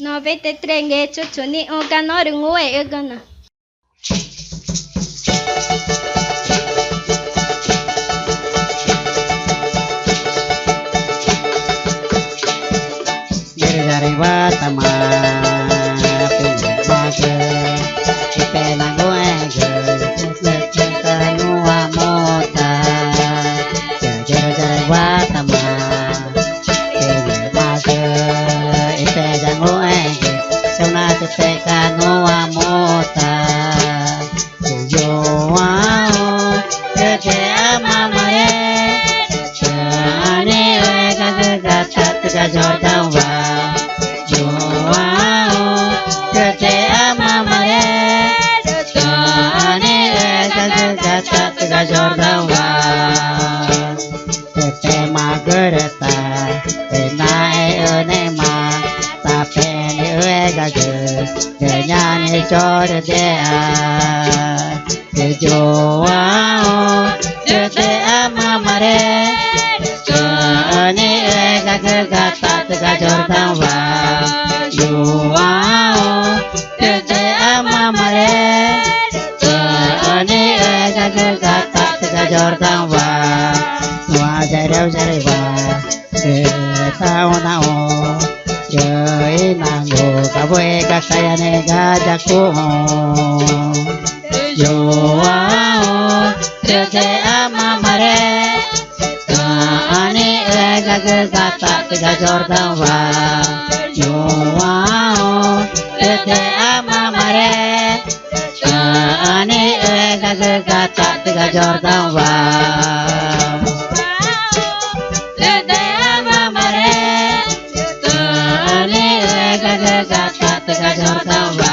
No vete trenge chuchuni o ganor ngwe gana. Dari watama pindah mage ipena goege kanua mota dari watama pindah mage ipena goege sauna tete kanua mota yo wao tete amamare chane ega gata tega jordawa Jordawa Tete magereta Enae enema Tapi ni uegage Kenyani jordea Kejoao Tete amamare Kenyani uegage Gata tega Jordawa Yuao Tete amamare Jordawa Wajarau jarewa Ketau nao Jai nango Kabue kakayane gajaku Yo wao Tete amamare Kaani ega gata Tega Jordawa Yo wao Tete amamare Kaani ega gata Tega Jordawa Tete amamare Kaani ega gata Tega Jordawa